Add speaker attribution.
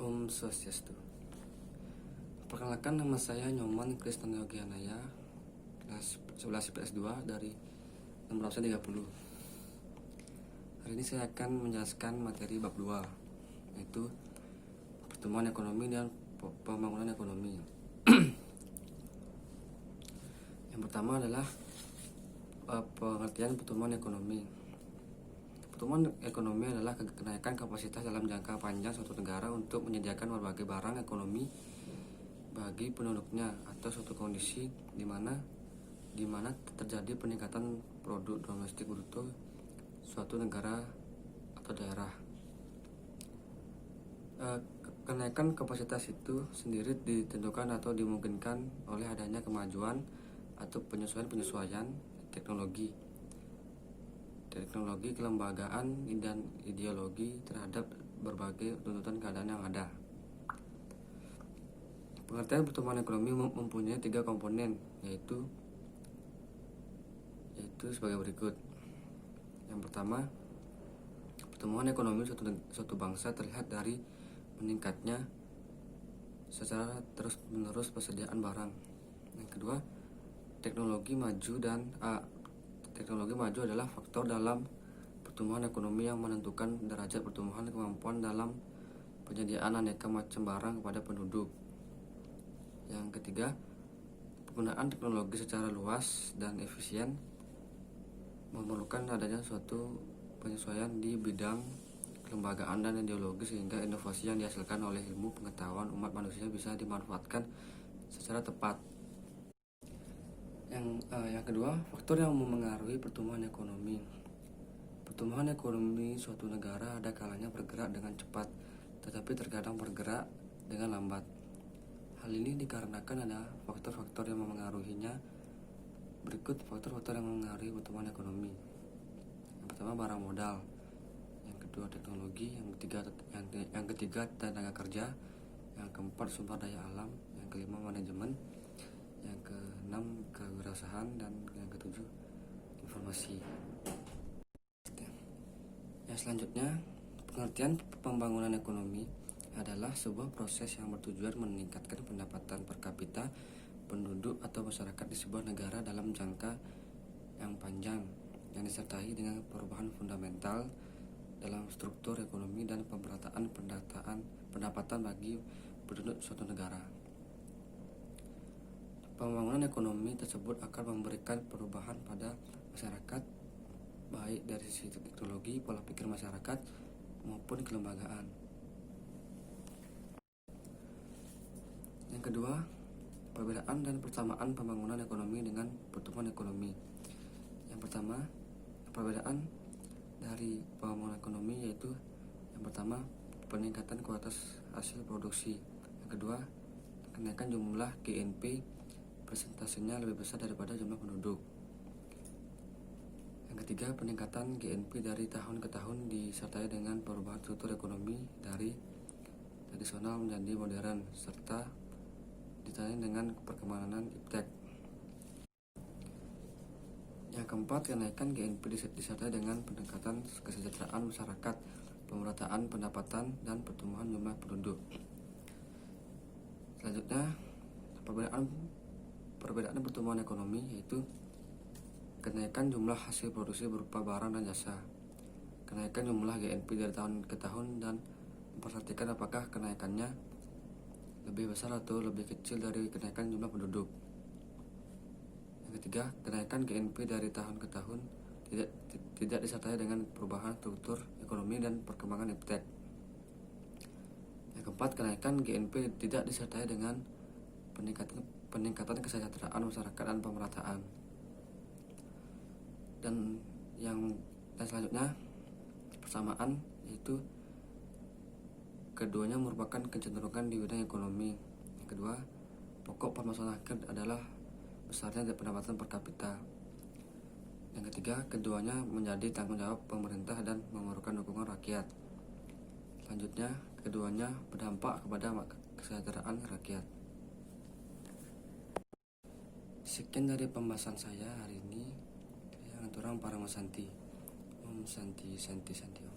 Speaker 1: Om Swastiastu. Perkenalkan, nama saya Nyoman Krisna Yogianaya, kelas 11 IPS 2 dari nomor absen 30. Hari ini saya akan menjelaskan materi bab 2, yaitu pertumbuhan ekonomi dan pembangunan ekonomi. Yang pertama adalah pengertian pertumbuhan ekonomi. Pertumbuhan ekonomi adalah kenaikan kapasitas dalam jangka panjang suatu negara untuk menyediakan berbagai barang ekonomi bagi penduduknya, atau suatu kondisi di mana terjadi peningkatan produk domestik bruto suatu negara atau daerah. Kenaikan kapasitas itu sendiri ditentukan atau dimungkinkan oleh adanya kemajuan atau penyesuaian teknologi, kelembagaan, dan ideologi terhadap berbagai tuntutan keadaan yang ada. Pengertian pertumbuhan ekonomi mempunyai 3 komponen, yaitu sebagai berikut. Yang pertama, pertumbuhan ekonomi suatu bangsa terlihat dari meningkatnya secara terus-menerus persediaan barang. Yang kedua, teknologi maju adalah faktor dalam pertumbuhan ekonomi yang menentukan derajat pertumbuhan kemampuan dalam penyediaan aneka macam barang kepada penduduk. Yang ketiga, penggunaan teknologi secara luas dan efisien memerlukan adanya suatu penyesuaian di bidang kelembagaan dan ideologi, sehingga inovasi yang dihasilkan oleh ilmu pengetahuan umat manusia bisa dimanfaatkan secara tepat. Yang kedua, faktor yang memengaruhi pertumbuhan ekonomi. Pertumbuhan ekonomi suatu negara ada kalanya bergerak dengan cepat, tetapi terkadang bergerak dengan lambat. Hal ini dikarenakan ada faktor-faktor yang memengaruhinya. Berikut faktor-faktor yang memengaruhi pertumbuhan ekonomi. Yang pertama, barang modal. Yang kedua, teknologi. Yang ketiga, tenaga kerja. Yang keempat, sumber daya alam. Yang kelima, manajemen. Yang keenam, kewirausahaan. Dan yang ketujuh, informasi. Yang selanjutnya, pengertian pembangunan ekonomi adalah sebuah proses yang bertujuan meningkatkan pendapatan per kapita penduduk atau masyarakat di sebuah negara dalam jangka yang panjang, yang disertai dengan perubahan fundamental dalam struktur ekonomi dan pemerataan pendapatan bagi penduduk suatu negara. Pembangunan ekonomi tersebut akan memberikan perubahan pada masyarakat, baik dari sisi teknologi, pola pikir masyarakat, maupun kelembagaan. Yang kedua, perbedaan dan persamaan pembangunan ekonomi dengan pertumbuhan ekonomi. Yang pertama, perbedaan dari pembangunan ekonomi yaitu yang pertama, peningkatan kualitas hasil produksi. Yang kedua, kenaikan jumlah GNP, persentasenya lebih besar daripada jumlah penduduk. Yang ketiga, peningkatan GNP dari tahun ke tahun disertai dengan perubahan struktur ekonomi dari tradisional menjadi modern, serta ditandai dengan perkembangan iptek. Yang keempat, kenaikan GNP disertai dengan peningkatan kesejahteraan masyarakat, pemerataan pendapatan, dan pertumbuhan jumlah penduduk. Selanjutnya, perbedaan pertumbuhan ekonomi yaitu kenaikan jumlah hasil produksi berupa barang dan jasa, kenaikan jumlah GNP dari tahun ke tahun, dan memperhatikan apakah kenaikannya lebih besar atau lebih kecil dari kenaikan jumlah penduduk. Yang ketiga, kenaikan GNP dari tahun ke tahun tidak disertai dengan perubahan struktur ekonomi dan perkembangan iptek. Yang keempat, kenaikan GNP tidak disertai dengan peningkatan kesejahteraan masyarakat dan pemerataan. Dan selanjutnya, persamaan, yaitu keduanya merupakan kecenderungan di bidang ekonomi. Yang kedua, pokok permasalahan akhir adalah besarnya pendapatan per kapita. Yang ketiga, keduanya menjadi tanggung jawab pemerintah dan memerlukan dukungan rakyat. Selanjutnya, keduanya berdampak kepada kesejahteraan rakyat. Sekian dari pembahasan saya hari ini. Saya Anturang Paramasanti. Om Santi Santi Santi.